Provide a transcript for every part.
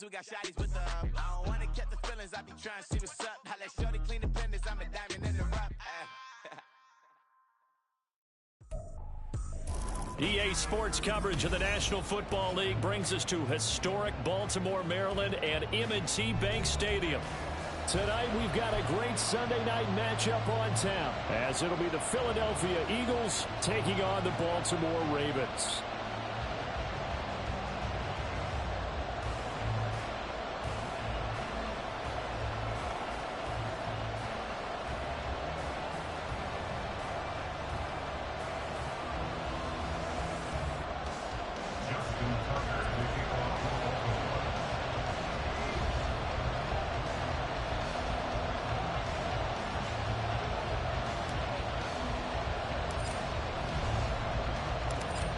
we got shotties with the I don't wanna catch the feelings, I be trying to see what's up. I let shorty clean the pendants, I'm a diamond in the rough. EA Sports coverage of the National Football League brings us to historic Baltimore, Maryland and M&T Bank Stadium. Tonight we've got a great Sunday night matchup on tap, as it'll be the Philadelphia Eagles taking on the Baltimore Ravens.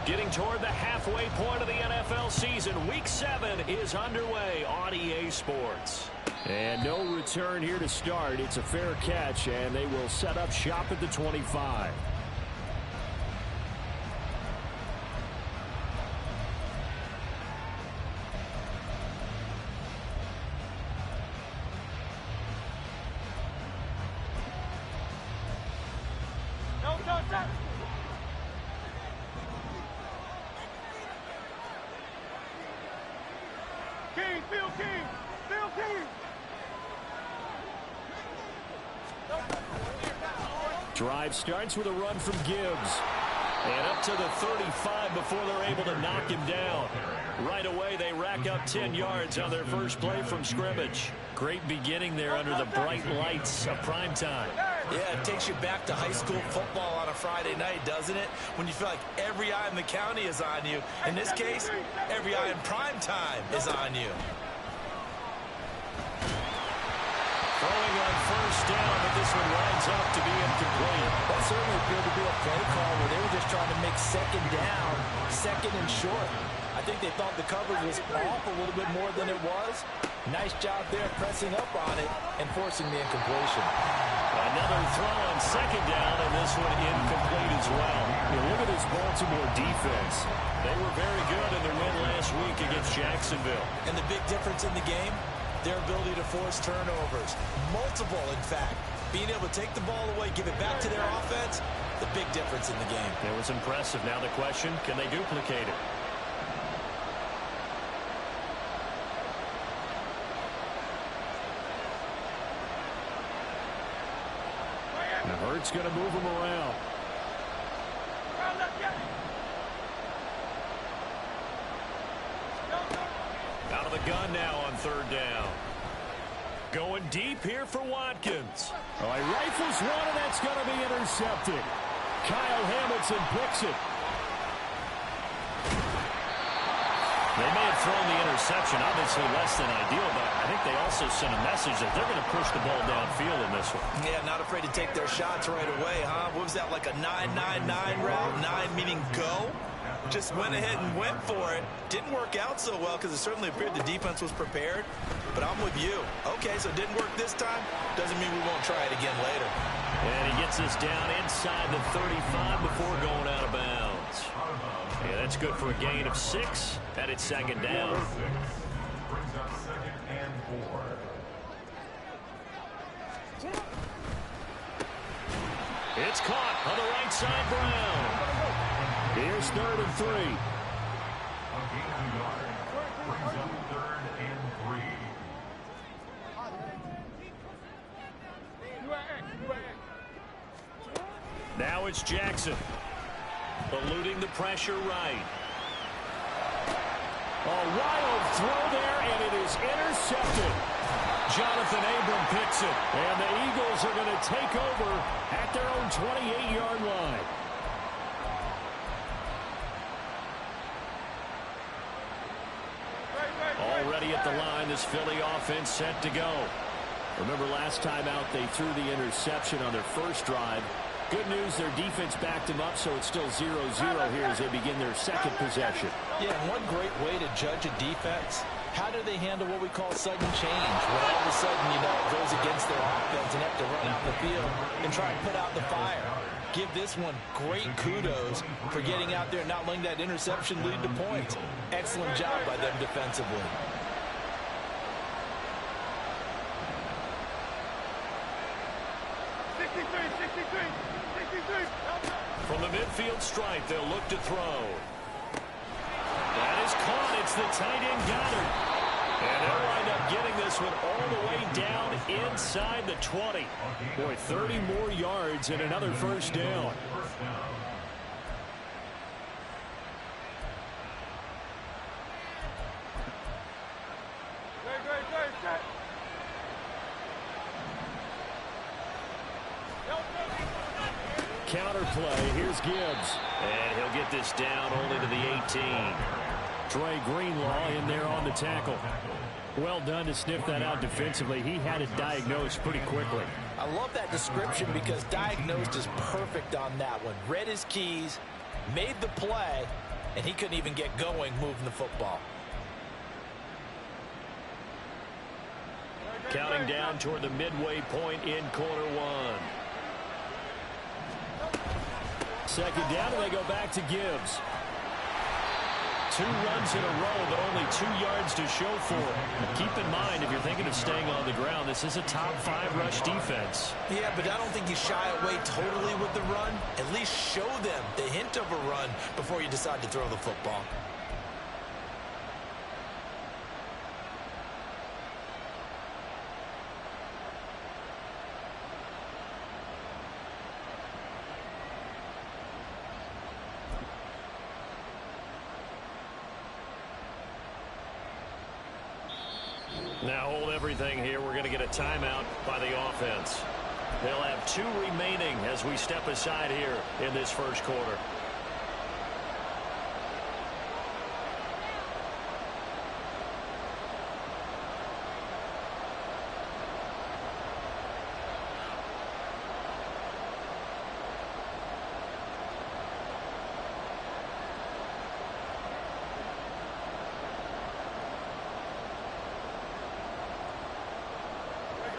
Getting toward the halfway point of the NFL season, Week 7 is underway on EA Sports. And no return here to start. It's a fair catch, and they will set up shop at the 25. Drive starts with a run from Gibbs. And up to the 35 before they're able to knock him down. Right away, they rack up 10 yards on their first play from scrimmage. Great beginning there under the bright lights of primetime. Yeah, it takes you back to high school football on a Friday night, doesn't it? When you feel like every eye in the county is on you. In this case, every eye in primetime is on you. Throwing on first down, but this one lines up to be incomplete. That certainly appeared to be a play call where they were just trying to make second down, second and short. I think they thought the coverage was off a little bit more than it was. Nice job there pressing up on it and forcing the incompletion. Another throw on second down, and this one incomplete as well. Look at this Baltimore defense. They were very good in their win last week against Jacksonville. And the big difference in the game? Their ability to force turnovers. Multiple, in fact. Being able to take the ball away, give it back to their offense, the big difference in the game. It was impressive. Now the question, can they duplicate it? Now Hurts going to move him around. Out of the gun now on third down. Going deep here for Watkins. Oh, he rifles one, and that's going to be intercepted. Kyle Hamilton picks it. They may have thrown the interception, obviously less than ideal, but I think they also sent a message that they're going to push the ball downfield in this one. Yeah, not afraid to take their shots right away, huh? What was that, like a 9-9-9 route? 9 meaning go? Just went ahead and went for it. Didn't work out so well because it certainly appeared the defense was prepared. But I'm with you. Okay, so it didn't work this time. Doesn't mean we won't try it again later. And he gets us down inside the 35 before going out of bounds. Yeah, that's good for a gain of 6. And it's second down. Brings up second and 4. It's caught on the right side, Brown. Here's third and 3. A gain of a yard. Brings up third and 3. Now it's Jackson. Eluding the pressure right. A wild throw there, and it is intercepted. Jonathan Abram picks it, and the Eagles are going to take over at their own 28-yard line. Already at the line, this Philly offense set to go. Remember last time out, they threw the interception on their first drive. Good news, their defense backed them up, so it's still 0-0 here as they begin their second possession. Yeah, one great way to judge a defense, how do they handle what we call sudden change? When all of a sudden, you know, it goes against their offense and have to run out the field and try and put out the fire. Give this one great kudos for getting out there and not letting that interception lead to points. Excellent job by them defensively. From the midfield stripe, they'll look to throw. That is caught. It's the tight end Goddard. And they'll wind up getting this one all the way down inside the 20. Boy, 30 more yards and another first down. Counter play. Here's Gibbs. And he'll get this down only to the 18. Trey Greenlaw in there on the tackle. Well done to sniff that out defensively. He had it diagnosed pretty quickly. I love that description because diagnosed is perfect on that one. Read his keys, made the play, and he couldn't even get going moving the football. Counting down toward the midway point in quarter one. Second down, and they go back to Gibbs. 2 runs in a row, but only 2 yards to show for it. Keep in mind, if you're thinking of staying on the ground, this is a top 5 rush defense. Yeah, but I don't think you shy away totally with the run. At least show them the hint of a run before you decide to throw the football. Now hold everything here. We're going to get a timeout by the offense. They'll have 2 remaining as we step aside here in this first quarter.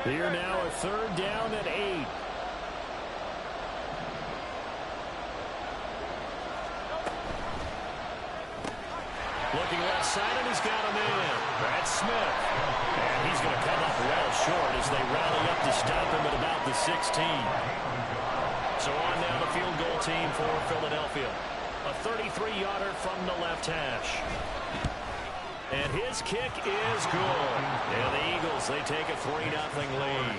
Here now a 3rd down and 8. Looking left side, and he's got a man. Brad Smith. And he's going to come up well short as they rally up to stop him at about the 16. So on now the field goal team for Philadelphia. A 33-yarder from the left hash. And his kick is good. And the Eagles, they take a 3-0 lead.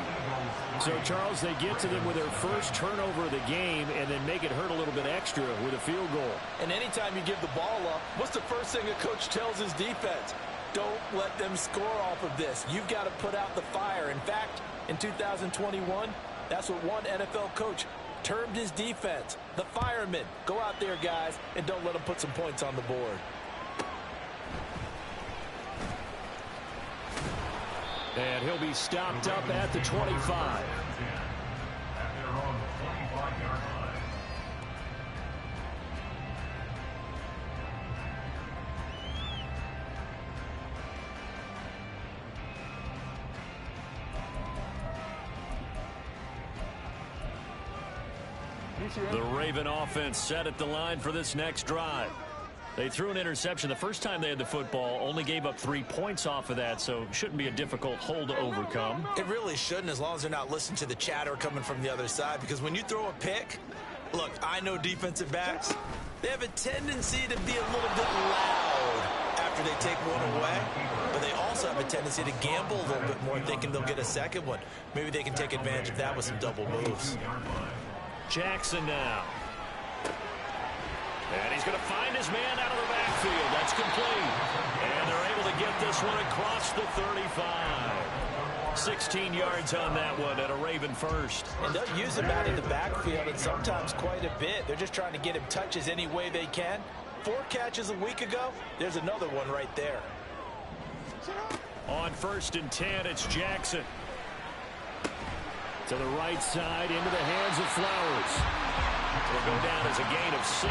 So, Charles, they get to them with their first turnover of the game and then make it hurt a little bit extra with a field goal. And anytime you give the ball up, what's the first thing a coach tells his defense? Don't let them score off of this. You've got to put out the fire. In fact, in 2021, that's what one NFL coach termed his defense. The firemen. Go out there, guys, and don't let them put some points on the board. And he'll be stopped up at the 25. The Raven offense set at the line for this next drive. They threw an interception the first time they had the football, only gave up 3 points off of that, so shouldn't be a difficult hole to overcome. It really shouldn't, as long as they're not listening to the chatter coming from the other side, because when you throw a pick, look, I know defensive backs, they have a tendency to be a little bit loud after they take one away, but they also have a tendency to gamble a little bit more, thinking they'll get a second one. Maybe they can take advantage of that with some double moves. Jackson now. And he's going to find his man out of the backfield. That's complete. And they're able to get this one across the 35. 16 yards on that one at a Raven first. And they'll use him out in the backfield, and sometimes quite a bit. They're just trying to get him touches any way they can. 4 catches a week ago. There's another one right there. On 1st and 10, it's Jackson. To the right side, into the hands of Flowers. It'll go down as a gain of 6,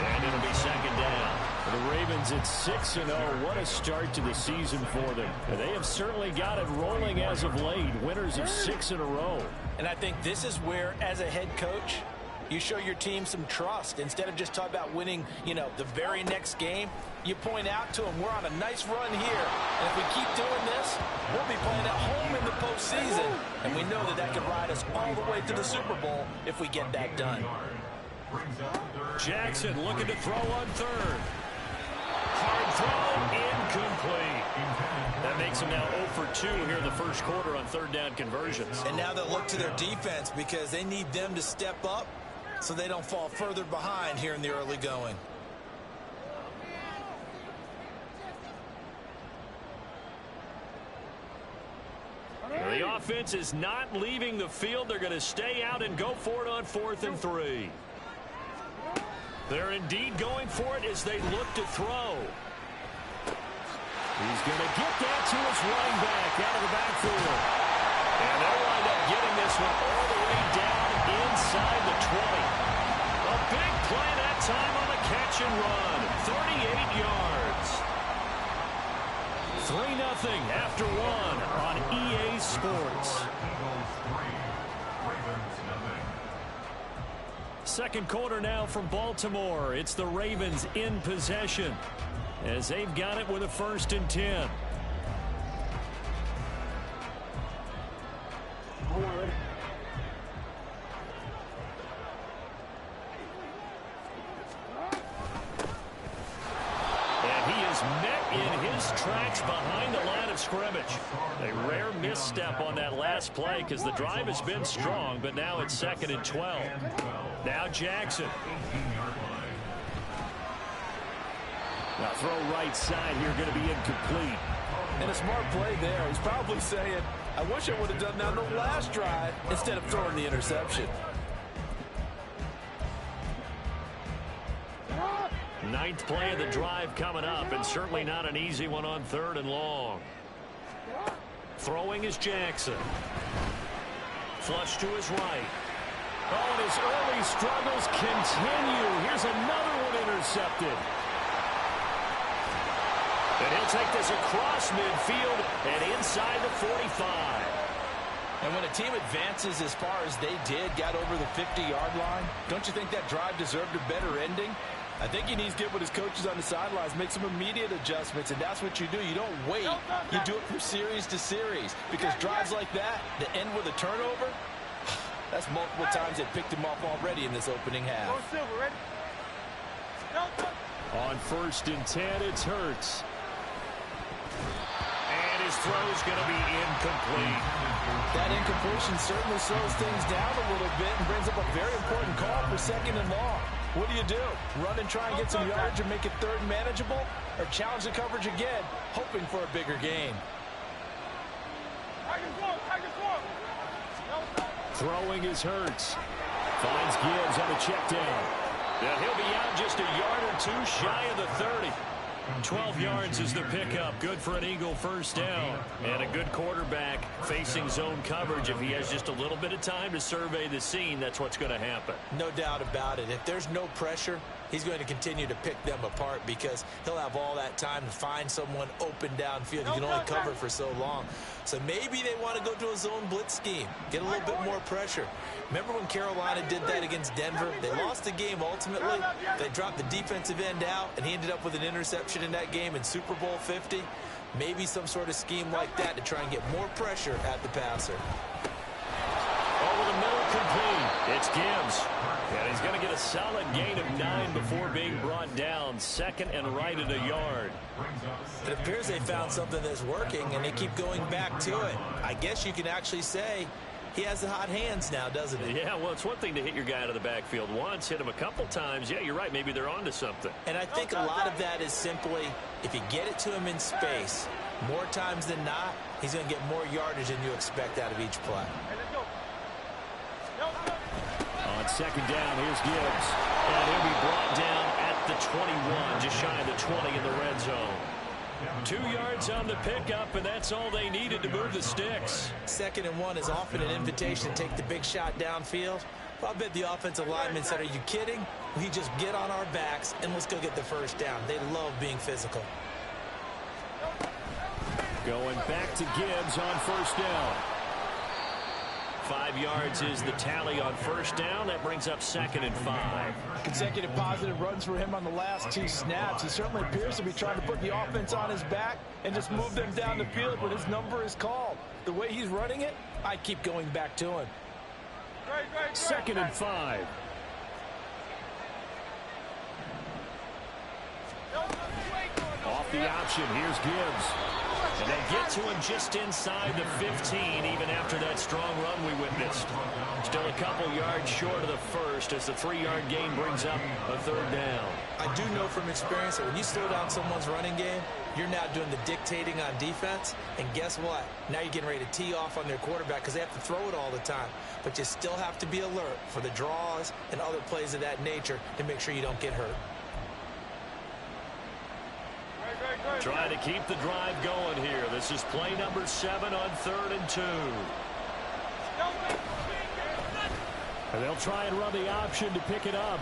and it'll be 2nd down. The Ravens at 6-0. What a start to the season for them. They have certainly got it rolling as of late. Winners of 6 in a row. And I think this is where, as a head coach, You show your team some trust. Instead of just talking about winning, the very next game, you point out to them, we're on a nice run here. And if we keep doing this, we'll be playing at home in the postseason. And we know that can ride us all the way to the Super Bowl if we get that done. Jackson looking to throw on third. Hard throw, incomplete. That makes him now 0 for 2 here in the first quarter on third down conversions. And now they'll look to their defense because they need them to step up so they don't fall further behind here in the early going. The offense is not leaving the field. They're going to stay out and go for it on 4th and 3. They're indeed going for it as they look to throw. He's going to get that to his running back out of the backfield. And they'll wind up getting this one all the way down inside the 20. A big play that time on the catch and run. 38 yards. 3-0 after 1 on EA Sports. Second quarter now from Baltimore. It's the Ravens in possession as they've got it with a 1st and 10. And he is met in his tracks behind the line of scrimmage. A rare misstep on that last play because the drive has been strong, but now it's 2nd and 12. Now Jackson. Now throw right side here, going to be incomplete. And a smart play there. He's probably saying, I wish I would have done that on the last drive instead of throwing the interception. 9th play of the drive coming up, and certainly not an easy one on 3rd and long. Throwing is Jackson. Flush to his right. Oh, and his early struggles continue. Here's another one intercepted. And he'll take this across midfield and inside the 45. And when a team advances as far as they did, got over the 50-yard line, don't you think that drive deserved a better ending? I think he needs to get with his coaches on the sidelines, make some immediate adjustments, and that's what you do. You don't wait. You do it from series to series, because drives like that end with a turnover, that's multiple times they picked him off already in this opening half. On 1st and 10, it's Hurts. And his throw's going to be incomplete. That incompletion certainly slows things down a little bit and brings up a very important call for 2nd and long. What do? Run and try and get some yardage and make it 3rd and manageable? Or challenge the coverage again, hoping for a bigger gain? Throwing is Hurts. Finds Gibbs on a check down. And he'll be out just a yard or 2 shy of the 30. 12 yards is the pickup. Good for an Eagle 1st down. And a good quarterback facing zone coverage. If he has just a little bit of time to survey the scene, that's what's going to happen. No doubt about it. If there's no pressure, he's going to continue to pick them apart because he'll have all that time to find someone open downfield. You can only cover for so long. So maybe they want to go to a zone blitz scheme, get a little bit more pressure. Remember when Carolina did that against Denver? They lost the game ultimately. They dropped the defensive end out, and he ended up with an interception in that game in Super Bowl 50. Maybe some sort of scheme like that to try and get more pressure at the passer. Over the middle, complete. It's Gibbs. And he's going to get a solid gain of 9 before being brought down. 2nd and right at a yard. It appears they found something that's working, and they keep going back to it. I guess you can actually say he has the hot hands now, doesn't he? Yeah, well, it's one thing to hit your guy out of the backfield once, hit him a couple times. Yeah, you're right. Maybe they're onto something. And I think a lot of that is simply if you get it to him in space, more times than not, he's going to get more yardage than you expect out of each play. On 2nd down, here's Gibbs. And he'll be brought down at the 21, just shy of the 20 in the red zone. 2 yards on the pickup, and that's all they needed to move the sticks. 2nd and 1 is often an invitation to take the big shot downfield. Well, I bet the offensive linemen said, are you kidding? We just get on our backs, and let's go get the 1st down. They love being physical. Going back to Gibbs on 1st down. 5 yards is the tally on first down. That brings up 2nd and 5. Consecutive positive runs for him on the last 2 snaps. He certainly appears to be trying to put the offense on his back and just move them down the field when his number is called. The way he's running it, I keep going back to him. 2nd and 5. Off the option, here's Gibbs. And they get to him just inside the 15, even after that strong run we witnessed. Still a couple yards short of the first as the 3-yard gain brings up a 3rd down. I do know from experience that when you slow down someone's running game, you're now doing the dictating on defense. And guess what? Now you're getting ready to tee off on their quarterback because they have to throw it all the time. But you still have to be alert for the draws and other plays of that nature to make sure you don't get hurt. Trying to keep the drive going here. This is play number 7 on 3rd and 2. And they'll try and run the option to pick it up.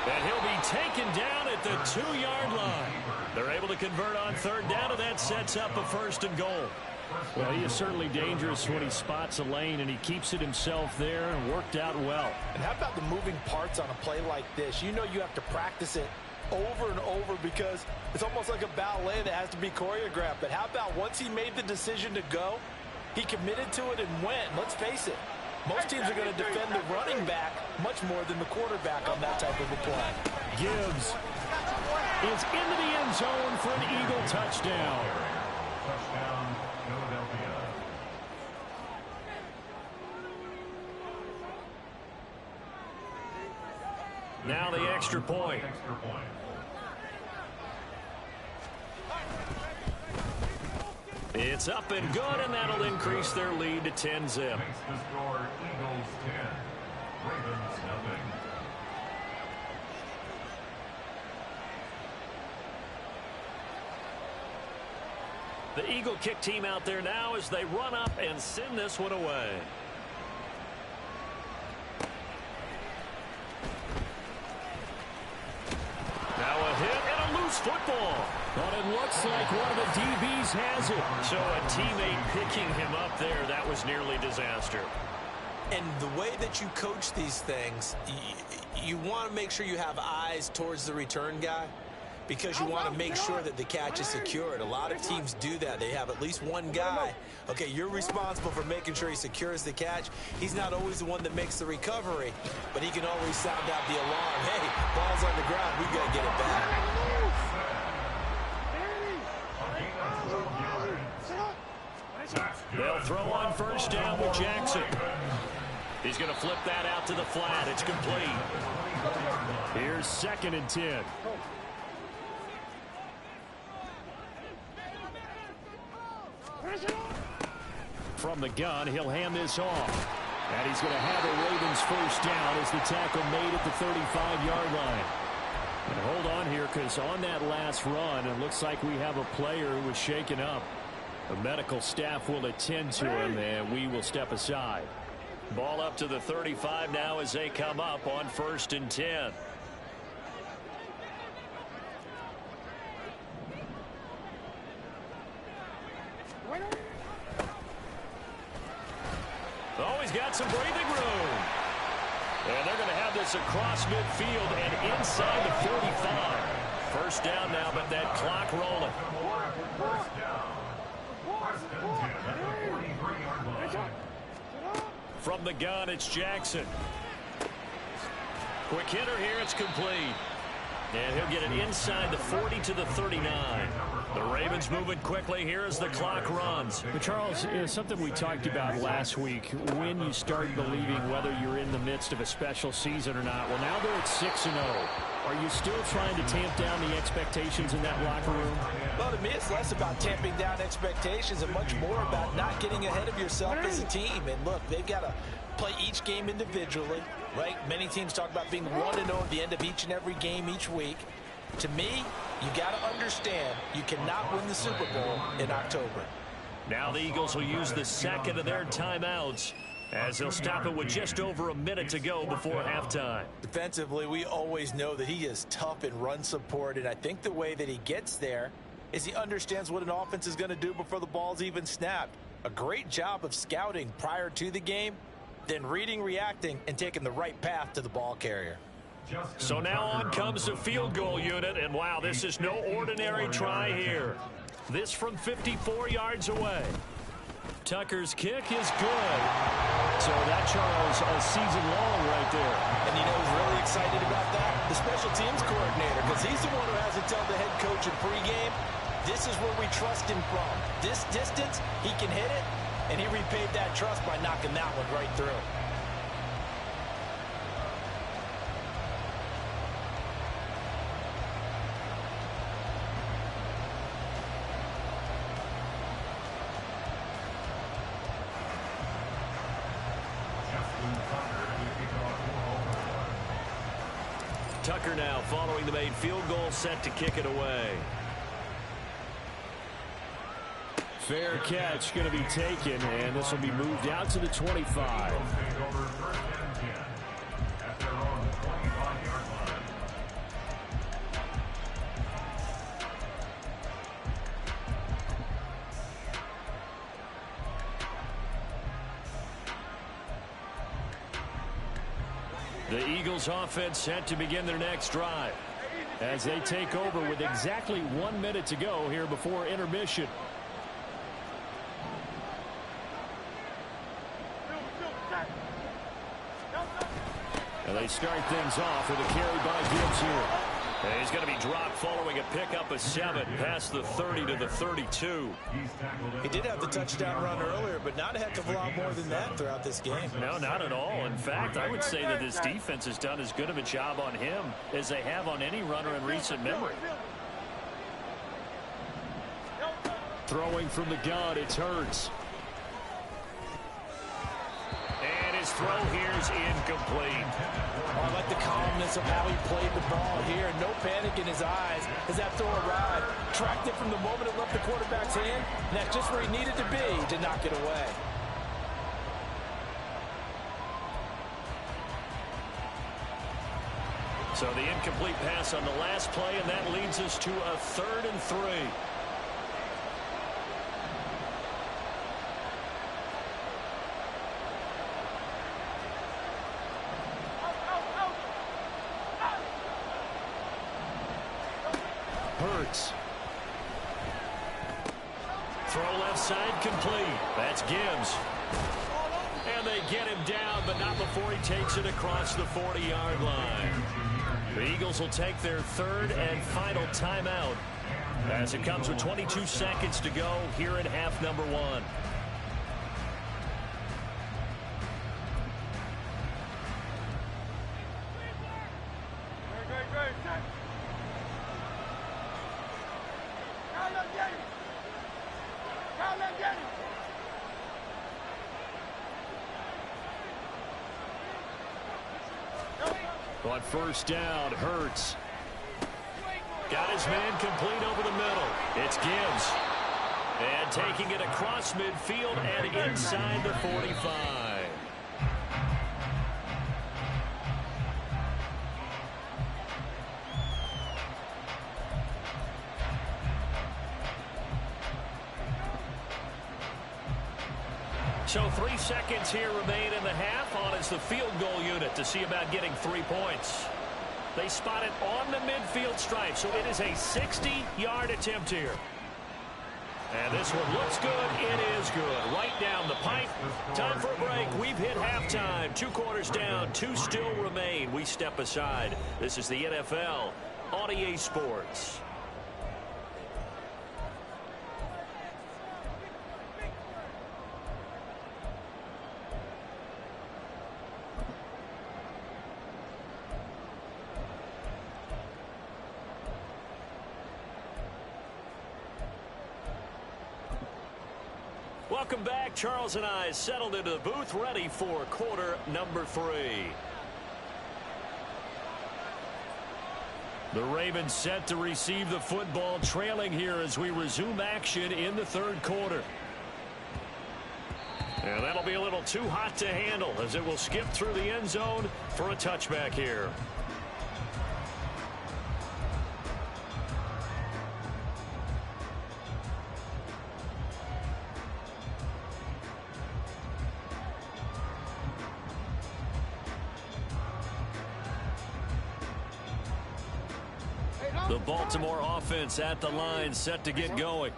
And he'll be taken down at the 2-yard line. They're able to convert on 3rd down, and that sets up a 1st and goal. Well, he is certainly dangerous when he spots a lane, and he keeps it himself there and worked out well. And how about the moving parts on a play like this? You know you have to practice it over and over because it's almost like a ballet that has to be choreographed. But how about once he made the decision to go, he committed to it and went. Let's face it, most teams are going to defend the running back much more than the quarterback on that type of a play. Gibbs is into the end zone for an Eagle touchdown. Touchdown, Philadelphia. Now the extra point. Extra point. It's up and good, and that'll increase their lead to 10-zip. Makes the score Eagles 10, Ravens nothing. The Eagle kick team out there now as they run up and send this one away. Now a hit and a loose football. But it looks like one of the DBs has it. So a teammate picking him up there, that was nearly disaster. And the way that you coach these things, you want to make sure you have eyes towards the return guy because you want to make sure that the catch is secured. A lot of teams do that. They have at least one guy. Okay, you're responsible for making sure he secures the catch. He's not always the one that makes the recovery, but he can always sound out the alarm. Hey, ball's on the ground. We got to get it back. They'll throw on 1st down with Jackson. He's going to flip that out to the flat. It's complete. Here's 2nd and 10. From the gun, he'll hand this off. And he's going to have a Ravens 1st down as the tackle made at the 35-yard line. And hold on here because on that last run, it looks like we have a player who was shaken up. The medical staff will attend to him, and we will step aside. Ball up to the 35 now as they come up on 1st and 10. Oh, he's got some breathing room. And they're going to have this across midfield and inside the 45. 1st down now, but that clock rolling. First down. Preston 10 at the 43-yard line. From the gun, it's Jackson. Quick hitter here, it's complete. And he'll get it inside the 40 to the 39. The Ravens moving quickly here as the clock runs. But Charles, something we talked about last week, when you start believing whether you're in the midst of a special season or not. Well, now they're at 6-0. Are you still trying to tamp down the expectations in that locker room? Well, to me, it's less about tamping down expectations and much more about not getting ahead of yourself as a team. And look, they've got to play each game individually, right? Many teams talk about being 1-0 at the end of each and every game each week. To me, you got to understand you cannot win the Super Bowl in October. Now the Eagles will use the 2nd of their timeouts as they'll stop it with just over a minute to go before halftime. Defensively, we always know that he is tough in run support, and I think the way that he gets there is he understands what an offense is going to do before the ball's even snapped. A great job of scouting prior to the game, then reading, reacting, and taking the right path to the ball carrier. So now on comes the field goal unit, and wow, this is no ordinary try here. This from 54 yards away. Tucker's kick is good. So that, Charles, a season long right there. And you know who's really excited about that? The special teams coordinator, because he's the one who has to tell the head coach in pregame, this is where we trust him from. This distance, he can hit it, and he repaid that trust by knocking that one right through. Tucker now following the made field goal, set to kick it away. Fair catch going to be taken, and this will be moved out to the 25. The Eagles offense set to begin their next drive as they take over with exactly 1 minute to go here before intermission. And they start things off with a carry by Gibbs here. And he's going to be dropped following a pickup of 7 past the 30 to the 32. He did have the touchdown run earlier, but not a heck of a lot more than that throughout this game. No, not at all. In fact, I would say that this defense has done as good of a job on him as they have on any runner in recent memory. Throwing from the gun, it's Hurts. And his throw here is incomplete. I like the calmness of how he played the ball here. No panic in his eyes as that throw arrived. Tracked it from the moment it left the quarterback's hand, and that's just where he needed to be to knock it away. So the incomplete pass on the last play, and that leads us to a 3rd and 3. Hurts. Throw left side complete. That's Gibbs. And they get him down, but not before he takes it across the 40-yard line. The Eagles will take their 3rd and final timeout as it comes with 22 seconds to go here in half number 1. On first down, Hurts. Got his man complete over the middle. It's Gibbs. And taking it across midfield and inside the 45. So 3 seconds here remain in the half. On is the field goal unit to see about getting 3 points. They spot it on the midfield stripe, so it is a 60-yard attempt here. And this one looks good. It is good. Right down the pipe. Time for a break. We've hit halftime. 2 quarters down. 2 still remain. We step aside. This is the NFL on EA Sports. Welcome back. Charles and I settled into the booth, ready for quarter number 3. The Ravens set to receive the football, trailing here as we resume action in the 3rd quarter. And that'll be a little too hot to handle as it will skip through the end zone for a touchback here. The Baltimore offense at the line, set to get going.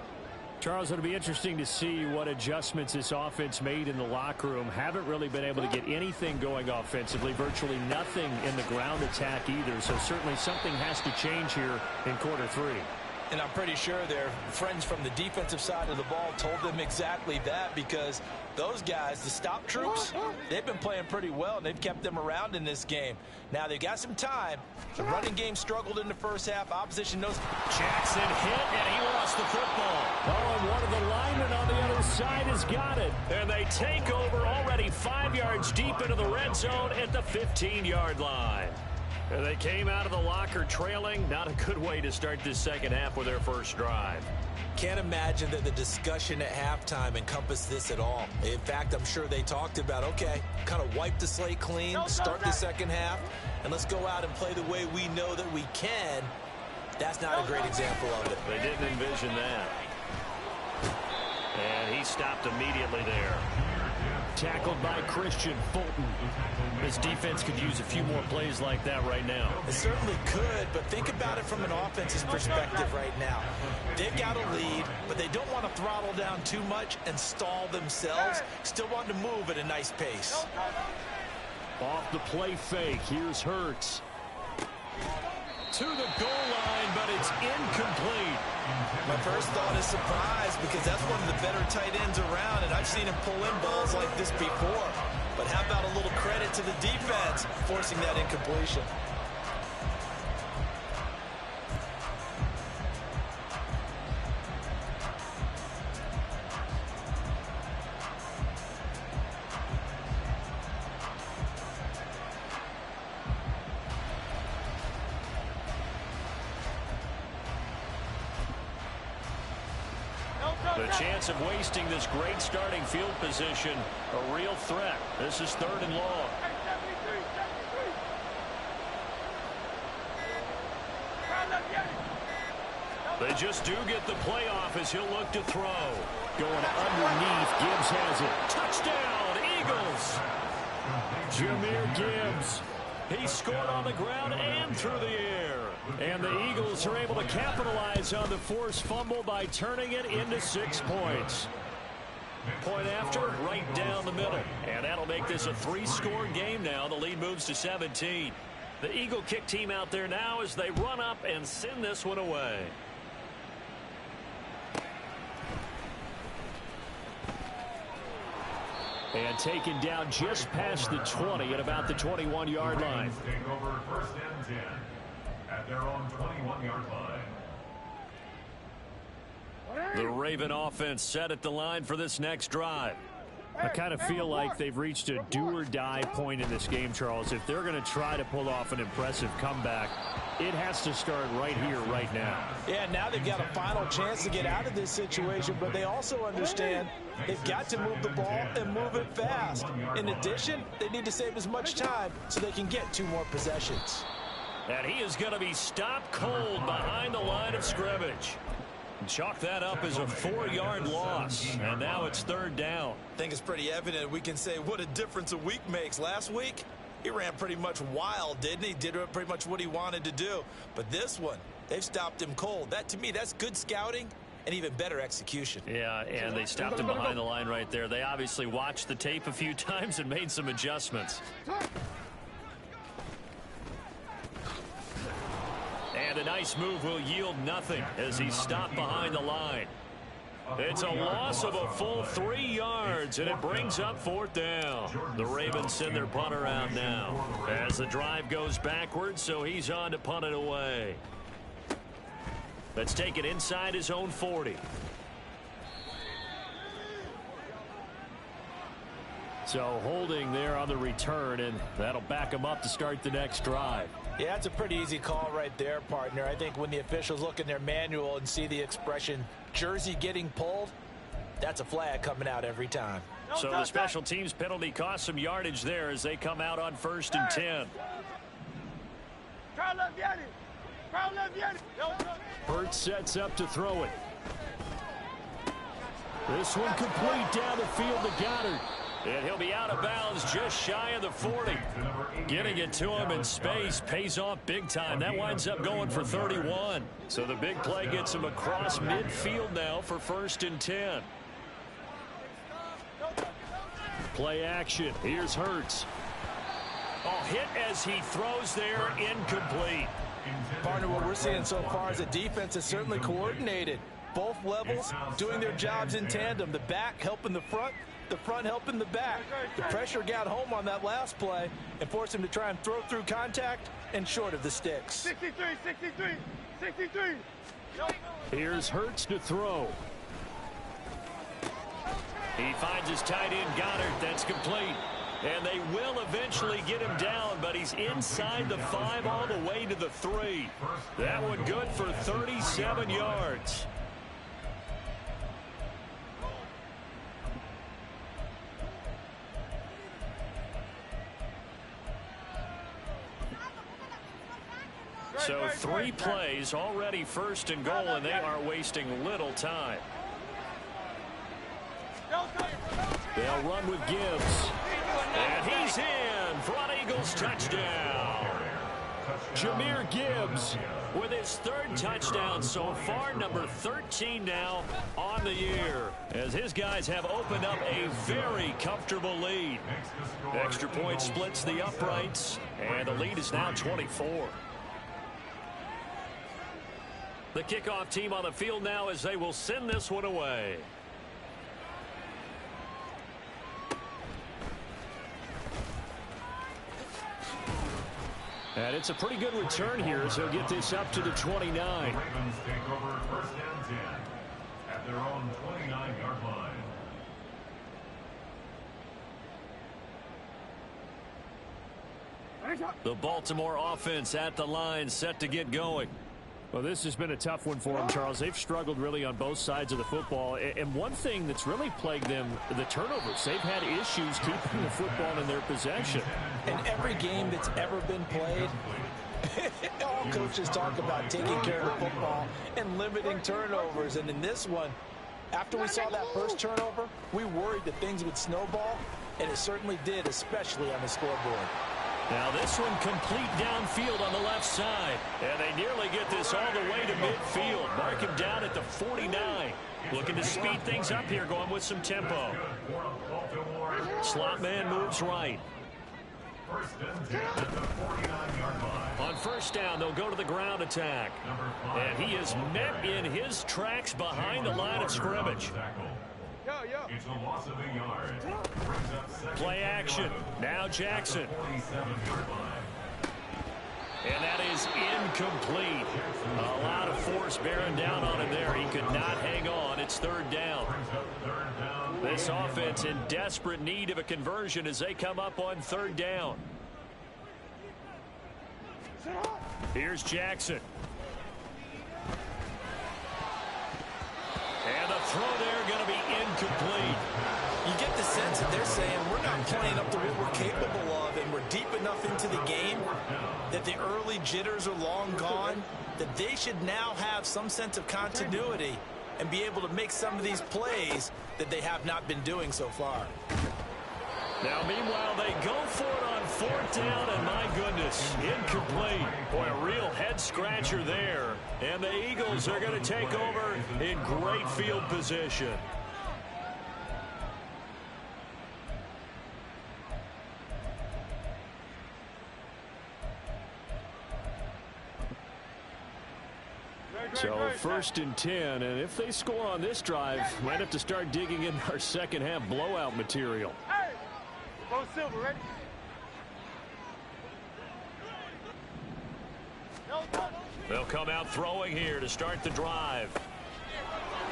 Charles, it'll be interesting to see what adjustments this offense made in the locker room. Haven't really been able to get anything going offensively, virtually nothing in the ground attack either. So certainly something has to change here in quarter three. And I'm pretty sure their friends from the defensive side of the ball told them exactly that, because those guys, the stop troops, they've been playing pretty well, and they've kept them around in this game. Now they've got some time. The running game struggled in the first half. Opposition knows. Jackson hit, and he lost the football. Oh, and one of the linemen on the other side has got it. And they take over already 5 yards deep into the red zone at the 15-yard line. And they came out of the locker trailing. Not a good way to start this second half with their first drive. Can't imagine that the discussion at halftime encompassed this at all. In fact, I'm sure they talked about, okay, kind of wipe the slate clean, start the second half, and let's go out and play the way we know that we can. That's not a great example of it. They didn't envision that. And he stopped immediately there. Tackled by Christian Fulton. This defense could use a few more plays like that right now. It certainly could, but think about it from an offense's perspective right now. They've got a lead, but they don't want to throttle down too much and stall themselves. Still want to move at a nice pace. Off the play fake, here's Hurts. To the goal line, but it's incomplete. My first thought is surprise, because that's one of the better tight ends around, and I've seen him pull in balls like this before. But how about a little credit to the defense forcing that incompletion? The chance of wasting this great starting field position, a real threat. This is 3rd and long. They just do get the playoff as he'll look to throw. Going underneath, Gibbs has it. Touchdown, Eagles! Jahmyr Gibbs. He scored on the ground and through the air. And the Eagles are able to capitalize on the forced fumble by turning it into 6 points. Point after, right down the middle. And that'll make this a 3-score game now. The lead moves to 17. The Eagle kick team out there now as they run up and send this one away. And taken down just past the 20 at about the 21-yard line. Take over 1st and 10 at their own 21-yard line. The Raven offense set at the line for this next drive. I kind of feel like they've reached a do-or-die point in this game, Charles. If they're going to try to pull off an impressive comeback, it has to start right here, right now. Yeah, now they've got a final chance to get out of this situation, but they also understand they've got to move the ball and move it fast. In addition, they need to save as much time so they can get 2 more possessions. And he is going to be stopped cold behind the line of scrimmage. Chalk that up as a 4-yard loss. And now it's 3rd down. I think it's pretty evident. We can say what a difference a week makes. Last week, he ran pretty much wild, didn't he? Did pretty much what he wanted to do. But this one, they've stopped him cold. That, to me, that's good scouting and even better execution. Yeah, and they stopped him behind the line right there. They obviously watched the tape a few times and made some adjustments. And a nice move will yield nothing as he's stopped behind the line. It's a loss of a full 3 yards, and it brings up 4th down. The Ravens send their punter out now as the drive goes backwards, so he's on to punt it away. Let's take it inside his own 40. So holding there on the return, and that'll back him up to start the next drive. Yeah, that's a pretty easy call right there, partner. I think when the officials look in their manual and see the expression jersey getting pulled, that's a flag coming out every time. So the special teams penalty cost some yardage there as they come out on 1st and 10. Hurts sets up to throw it. This one complete down the field to Goddard. And he'll be out of bounds just shy of the 40. Getting it to him in space pays off big time. That winds up going for 31. So the big play gets him across midfield now for 1st and 10. Play action. Here's Hurts. Oh, hit as he throws there, incomplete. Partner, what we're seeing so far is the defense is certainly coordinated. Both levels doing their jobs in tandem. The back helping the front helping the back. The pressure got home on that last play and forced him to try and throw through contact and short of the sticks. 63. Here's Hurts to throw. He finds his tight end Goddard. That's complete. And they will eventually get him down, but he's inside the 5 all the way to the 3. That one good for 37 yards. So 3 plays, already 1st and goal, and they are wasting little time. They'll run with Gibbs. And he's in for an Eagles touchdown. Jahmyr Gibbs with his 3rd touchdown so far, number 13 now on the year, as his guys have opened up a very comfortable lead. Extra point splits the uprights, and the lead is now 24. The kickoff team on the field now as they will send this one away. And it's a pretty good return here as he'll get this up to the 29. Ravens take over 1st and 10 at their own 29-yard line. The Baltimore offense at the line, set to get going. Well, this has been a tough one for them, Charles. They've struggled really on both sides of the football. And one thing that's really plagued them, the turnovers. They've had issues keeping the football in their possession. In every game that's ever been played, all coaches talk about taking care of the football and limiting turnovers. And in this one, after we saw that first turnover, we worried that things would snowball, and it certainly did, especially on the scoreboard. Now this one complete downfield on the left side. And they nearly get this all the way to midfield. Mark him down at the 49. Looking to speed things up here, going with some tempo. Slot man moves right. 1st and 10 at the 49-yard line. On 1st down, they'll go to the ground attack. And he is met in his tracks behind the line of scrimmage. It's a loss of a yard. Play action. Now Jackson. And that is incomplete. A lot of force bearing down on him there. He could not hang on. It's 3rd down. This offense in desperate need of a conversion as they come up on 3rd down. Here's Jackson. And the throw there going to be incomplete. You get the sense that they're saying we're not playing up to what we're capable of, and we're deep enough into the game that the early jitters are long gone, that they should now have some sense of continuity and be able to make some of these plays that they have not been doing so far. Now, meanwhile, they go for it on 4th down, and my goodness, incomplete. Boy, a real head-scratcher there. And the Eagles are going to take over in great field position. So 1st and 10, and if they score on this drive, might have to start digging in our second-half blowout material. Hey! Go Silver, ready? They'll come out throwing here to start the drive.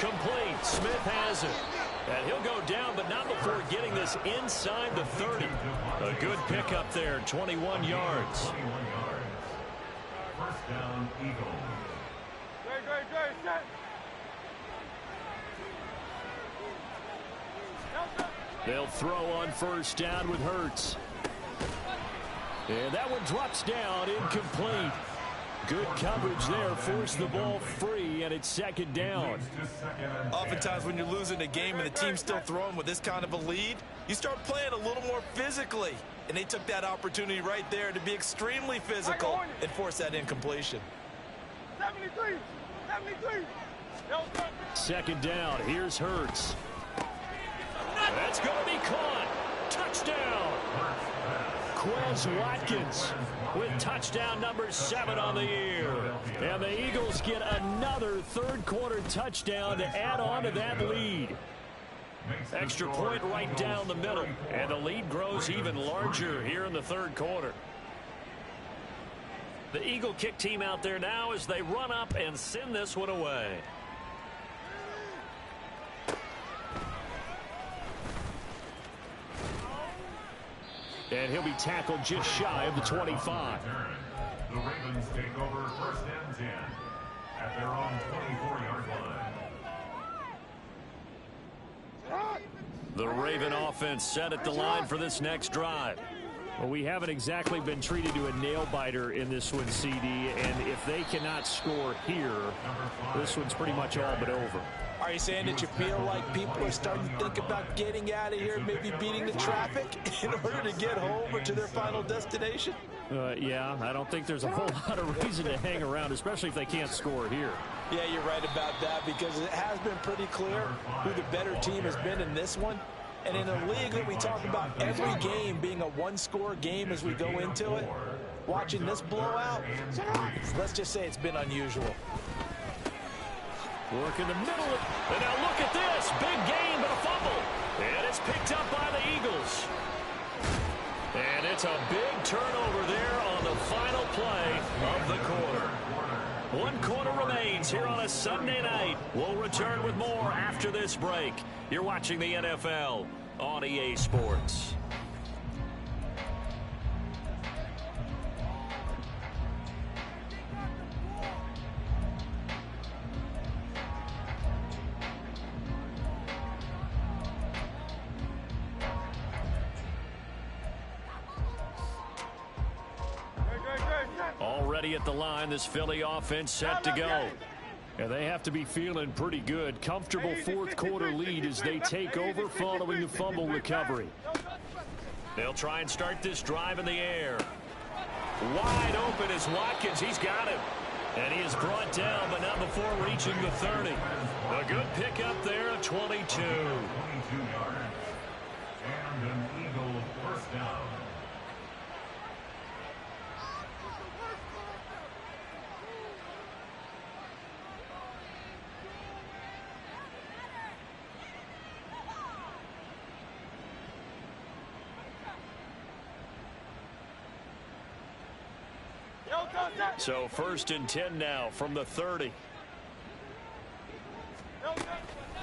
Complete. Smith has it. And he'll go down, but not before getting this inside the 30. A good pickup there, 21 yards. 1st down, Eagles. Great, set. They'll throw on 1st down with Hurts. And that one drops down, incomplete. Good coverage there. Forced the ball free, and it's second down. Oftentimes when you're losing a game and the team's still throwing with this kind of a lead, you start playing a little more physically. And they took that opportunity right there to be extremely physical and force that incompletion. 73. Second down. Here's Hurts. That's going to be caught. Touchdown. Quez Watkins with touchdown number 7 on the year. And the Eagles get another third-quarter touchdown to add on to that lead. Extra point right down the middle. And the lead grows even larger here in the third quarter. The Eagle kick team out there now as they run up and send this one away. And he'll be tackled just shy of the 25. The Ravens take over first and 10 at their own 24-yard line. The Raven offense set at the line for this next drive. Well, we haven't exactly been treated to a nail-biter in this one, CD, and if they cannot score here, this one's pretty much all but over. Are you saying that you feel like people are starting to think about getting out of here, maybe beating the traffic in order to get home or to their final destination? Yeah, I don't think there's a whole lot of reason to hang around, especially if they can't score here. Yeah, you're right about that, because it has been pretty clear who the better team has been in this one. And in a league that we talk about every game being a one-score game as we go into it, watching this blowout, let's just say it's been unusual. Work in the middle. And now look at this. Big gain, but a fumble. And it's picked up by the Eagles. And it's a big turnover there on the final play of the quarter. 1 quarter remains here on a Sunday night. We'll return with more after this break. You're watching the NFL on EA Sports. Already at the line, this Philly offense set to go. And they have to be feeling pretty good. Comfortable fourth quarter lead as they take over following the fumble recovery. They'll try and start this drive in the air. Wide open is Watkins. He's got him. And he is brought down, but not before reaching the 30. A good pickup there of 22. 22 yards. And an Eagle first down. So 1st and 10 now from the 30.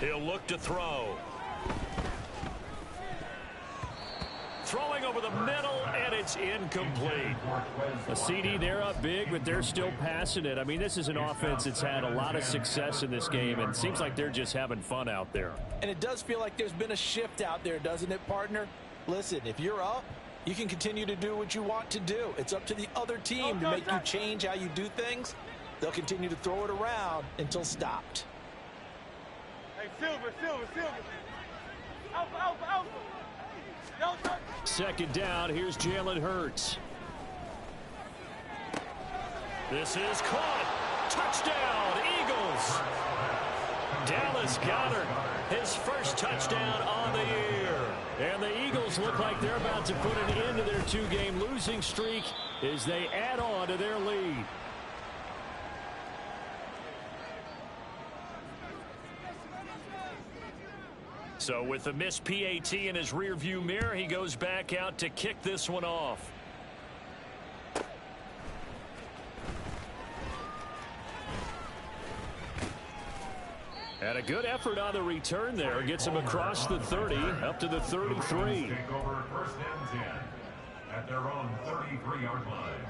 He'll look to throw. Throwing over the middle, and it's incomplete. A CD, they're up big, but they're still passing it. I mean, this is an offense that's had a lot of success in this game, and it seems like they're just having fun out there. And it does feel like there's been a shift out there, doesn't it, partner? Listen, if you're up, you can continue to do what you want to do. It's up to the other team to make you change how you do things. They'll continue to throw it around until stopped. Hey, Silver. Alpha. Second down, here's Jalen Hurts. This is caught. Touchdown, Eagles. Dallas Goedert, his first touchdown on the year. And the Eagles look like they're about to put an end to their 2-game losing streak as they add on to their lead. So with the missed PAT in his rearview mirror, he goes back out to kick this one off. And a good effort on the return there. Gets him across the 30, up to the 33. Take over first and 10 at their own 33-yard line.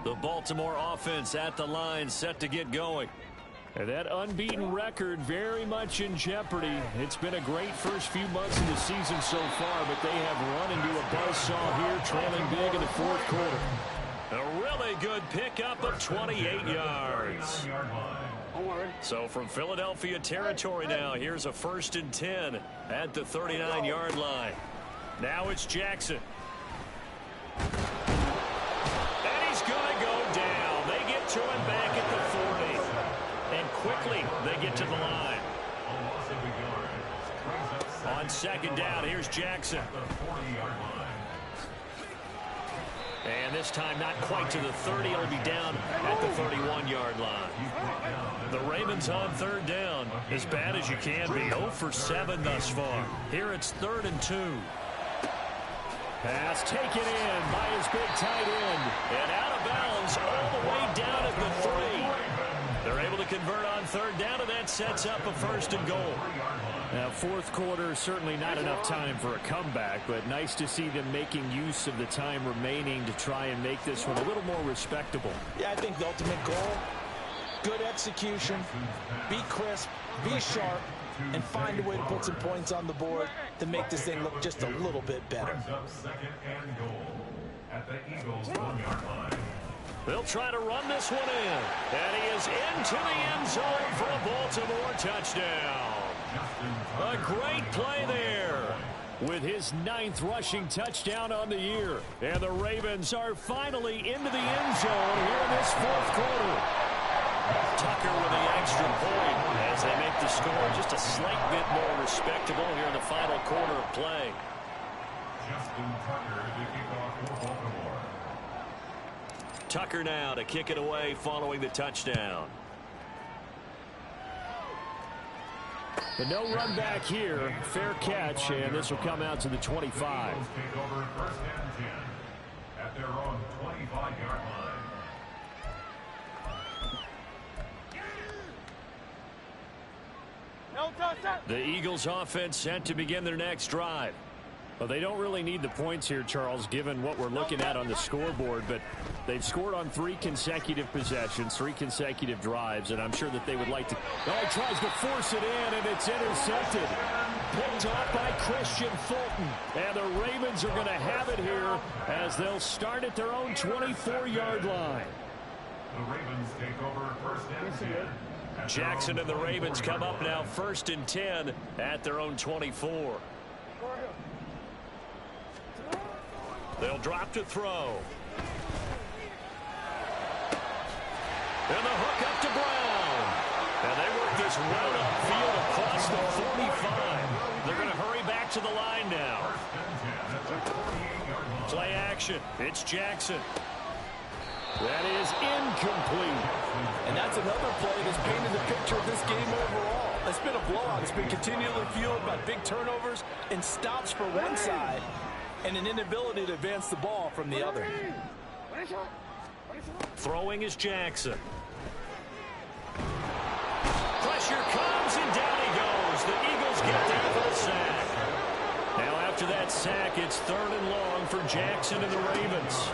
The Baltimore offense at the line, set to get going. And that unbeaten record very much in jeopardy. It's been a great first few months of the season so far, but they have run into a buzzsaw here, trailing big in the fourth quarter. A really good pickup of 28 yards. So from Philadelphia territory now, here's a 1st and 10 at the 39-yard line. Now it's Jackson. And he's going to go down. They get to him back at the 40. And quickly they get to the line. On 2nd down, here's Jackson. And this time not quite to the 30. It'll be down at the 31-yard line. The Ravens on 3rd down. As bad as you can be. 0 for 7 thus far. Here it's 3rd and 2. Pass taken in by his big tight end. And out of bounds all the way down at the 3. They're able to convert on 3rd down, and that sets up a 1st and goal. Now, fourth quarter, certainly not enough time for a comeback, but nice to see them making use of the time remaining to try and make this one a little more respectable. Yeah, I think the ultimate goal, good execution, be crisp, be sharp, and find a way to put some points on the board to make this thing look just a little bit better. 2nd and goal at the Eagles' 1-yard line. They'll try to run this one in. And he is into the end zone for a Baltimore touchdown. A great play there with his 9th rushing touchdown on the year. And the Ravens are finally into the end zone here in this fourth quarter. Tucker with the extra point as they make the score just a slight bit more respectable here in the final quarter of play. Justin Tucker to kick off for Baltimore. Tucker now to kick it away following the touchdown. But no run back here. Fair catch, and this will come out to the 25. Eagles take over 1st and 10 at their own 25-yard line. The Eagles offense set to begin their next drive. Well, they don't really need the points here, Charles, given what we're looking at on the scoreboard, but they've scored on 3 consecutive possessions, 3 consecutive drives, and I'm sure that they would like to. Oh, he tries to force it in, and it's intercepted. Picked off by Christian Fulton, and the Ravens are going to have it here as they'll start at their own 24-yard line. The Ravens take over 1st and 10. Jackson and the Ravens come up now 1st and 10 at their own 24. They'll drop to throw. And the hook up to Brown. And they work this route upfield across the 45. They're going to hurry back to the line now. Play action. It's Jackson. That is incomplete. And that's another play that's painted the picture of this game overall. It's been a blowout. It's been continually fueled by big turnovers and stops for one side and an inability to advance the ball from the other. Throwing is Jackson. Pressure comes, and down he goes. The Eagles get there for the sack. Now after that sack, it's 3rd and long for Jackson and the Ravens.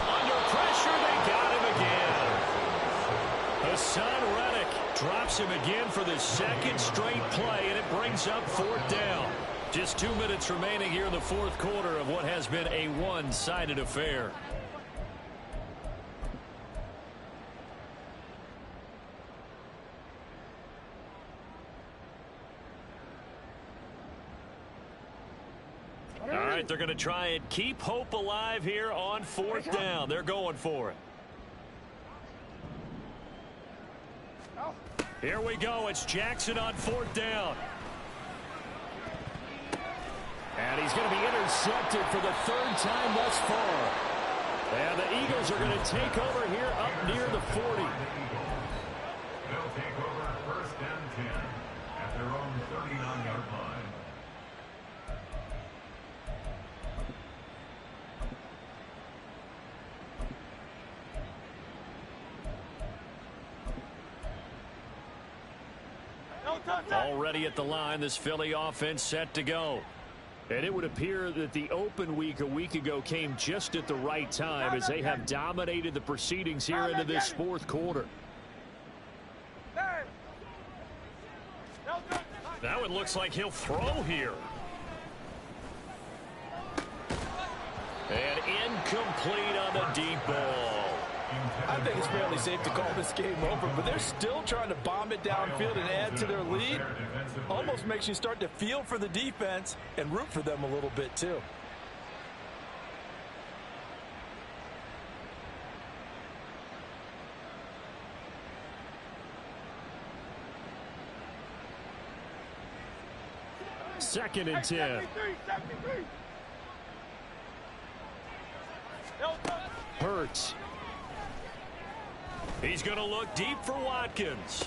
Under pressure, they got him again. Hassan Reddick drops him again for the 2nd straight play, and it brings up 4th down. Just 2 minutes remaining here in the fourth quarter of what has been a one-sided affair. All right, they're going to try and keep hope alive here on 4th down. They're going for it. Here we go. It's Jackson on 4th down. And he's going to be intercepted for the 3rd time thus far. And the Eagles are going to take over here up near the 40. They'll take over 1st and 10 at their own 39-yard line. Already at the line, this Philly offense set to go. And it would appear that the open week a week ago came just at the right time as they have dominated the proceedings here into this fourth quarter. Now it looks like he'll throw here. And incomplete on the deep ball. I think it's fairly safe to call this game over, but they're still trying to bomb it downfield and add to their lead. Almost makes you start to feel for the defense and root for them a little bit too. Second and 10. Hurts. He's going to look deep for Watkins.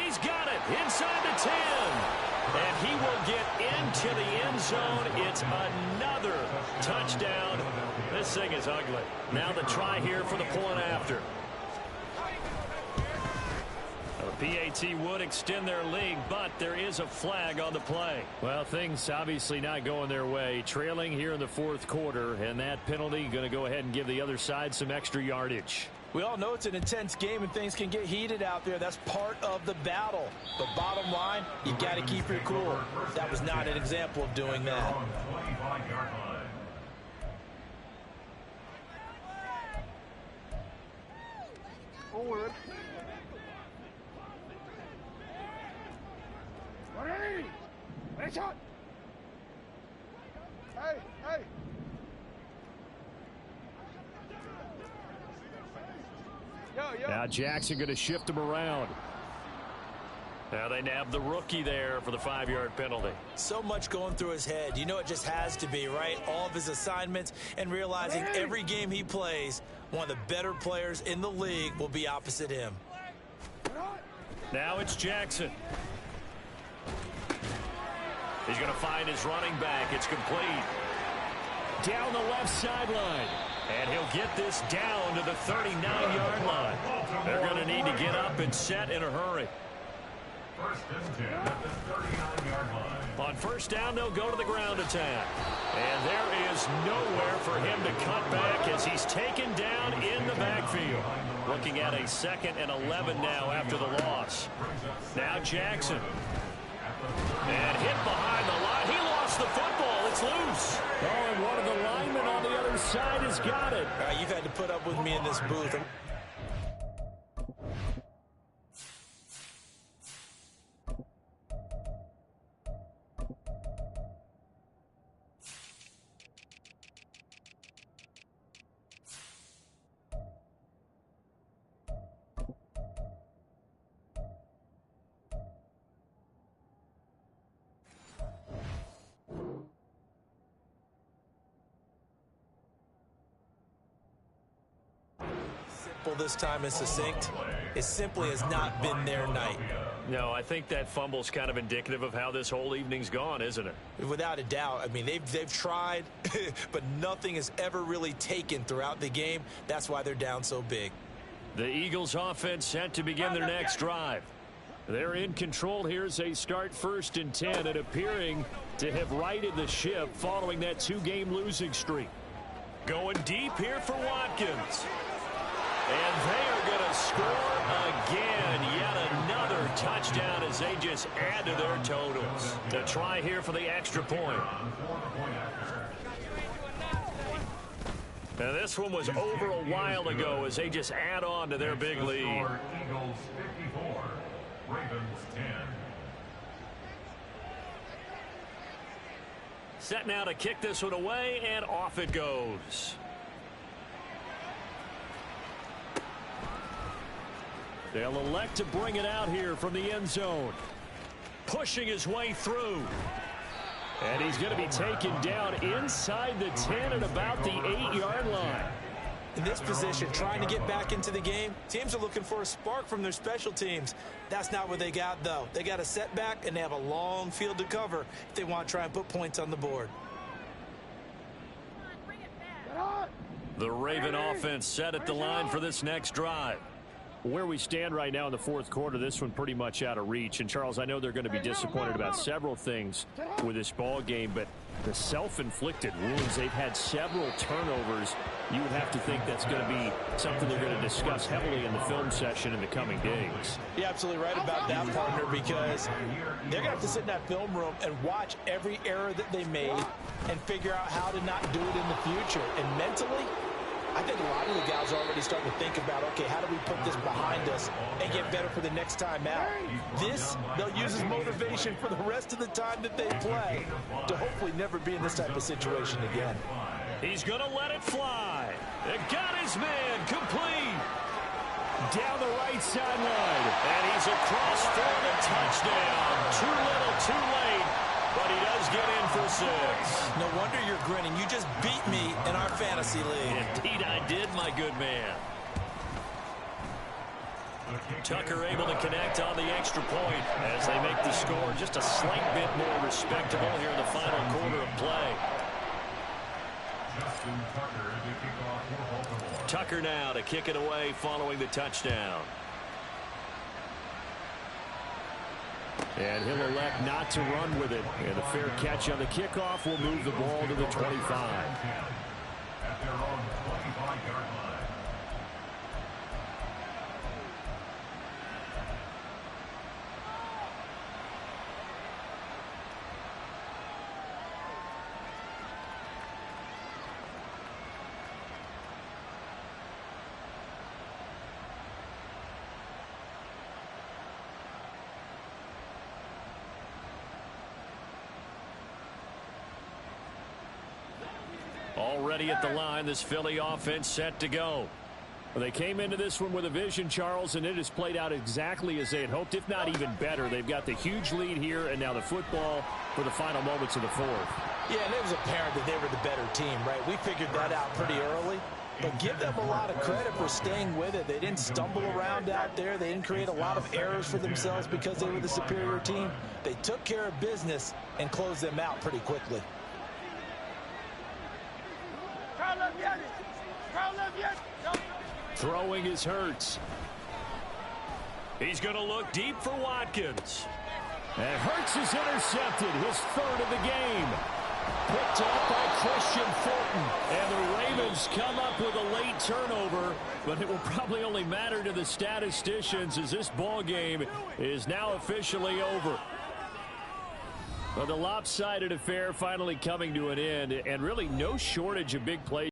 He's got it inside the 10. And he will get into the end zone. It's another touchdown. This thing is ugly. Now the try here for the point after. PAT would extend their lead, but there is a flag on the play. Well, things obviously not going their way. Trailing here in the fourth quarter, and that penalty going to go ahead and give the other side some extra yardage. We all know it's an intense game and things can get heated out there. That's part of the battle. But bottom line, you got to keep your cool. That was not an example of doing that. Forward. Ready! Ready, shot! Hey, hey! Yo. Now Jackson going to shift him around. Now they nab the rookie there for the 5-yard penalty. So much going through his head. You know it just has to be, right? All of his assignments and realizing every game he plays, one of the better players in the league will be opposite him. Now it's Jackson. He's going to find his running back. It's complete. Down the left sideline. And he'll get this down to the 39-yard line. They're going to need to get up and set in a hurry. First and 10 at the 39-yard line. On first down, they'll go to the ground attack. And there is nowhere for him to cut back as he's taken down in the backfield. Looking at a 2nd and 11 now after the loss. Now Jackson. And hit behind the line. He lost the football. It's loose. Oh, and one of the linemen on the other side has got it. All right, you've had to put up with me in this booth. This time is succinct. It simply has not been their night. No, I think that fumble's kind of indicative of how this whole evening's gone, isn't it? Without a doubt. I mean, they've tried, but nothing has ever really taken throughout the game. That's why they're down so big. The Eagles offense set to begin their next drive. They're in control here as they start 1st and 10 and appearing to have righted the ship following that 2-game losing streak. Going deep here for Watkins. And they are going to score again. Yet another touchdown as they just add to their totals. The try here for the extra point. Now this one was over a while ago as they just add on to their big lead. Eagles 54, Ravens 10. Set now to kick this one away, and off it goes. They'll elect to bring it out here from the end zone. Pushing his way through. And he's going to be taken down inside the 10 at about the 8-yard line. In this position, trying to get back into the game, teams are looking for a spark from their special teams. That's not what they got, though. They got a setback, and they have a long field to cover if they want to try and put points on the board. The Raven offense set at the line for this next drive. Where we stand right now in the fourth quarter, this one pretty much out of reach. And, Charles, I know they're going to be disappointed about several things with this ball game, but the self-inflicted wounds, they've had several turnovers. You would have to think that's going to be something they're going to discuss heavily in the film session in the coming days. You're absolutely right about that, partner, because they're going to have to sit in that film room and watch every error that they made and figure out how to not do it in the future. And mentally, I think a lot of the guys are already starting to think about, okay, how do we put this behind us and get better for the next time out? This, they'll use as motivation for the rest of the time that they play to hopefully never be in this type of situation again. He's going to let it fly. It got his man complete. Down the right sideline. And he's across for the touchdown. Too little, too late. But he does get in for 6. No wonder you're grinning. You just beat me in our fantasy league. Indeed I did, my good man. Tucker able to connect on the extra point as they make the score just a slight bit more respectable here in the final quarter of play. Tucker now to kick it away following the touchdown. And he'll elect not to run with it. And a fair catch on the kickoff will move the ball to the 25. At their own 25-yard line. Already at the line, this Philly offense set to go. Well, they came into this one with a vision, Charles, and it has played out exactly as they had hoped, if not even better. They've got the huge lead here, and now the football for the final moments of the fourth. Yeah, and it was apparent that they were the better team, right? We figured that out pretty early. But give them a lot of credit for staying with it. They didn't stumble around out there. They didn't create a lot of errors for themselves because they were the superior team. They took care of business and closed them out pretty quickly. Throwing is Hurts. He's going to look deep for Watkins. And Hurts is intercepted, his 3rd of the game. Picked up by Christian Fulton. And the Ravens come up with a late turnover, but it will probably only matter to the statisticians as this ball game is now officially over. Well, the lopsided affair finally coming to an end, and really no shortage of big plays.